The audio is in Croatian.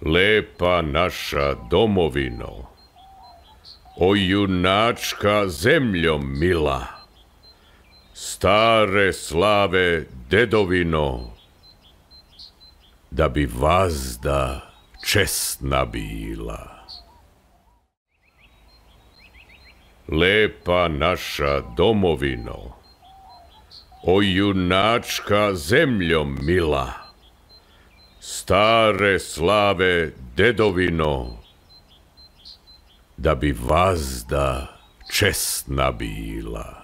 Lepa naša domovino, o junačka zemljo mila, stare slave dedovino, da bi vazda česna bila. Lepa naša domovino, o junačka zemljo mila, stare slave dedovino, da bi vazda česna bila.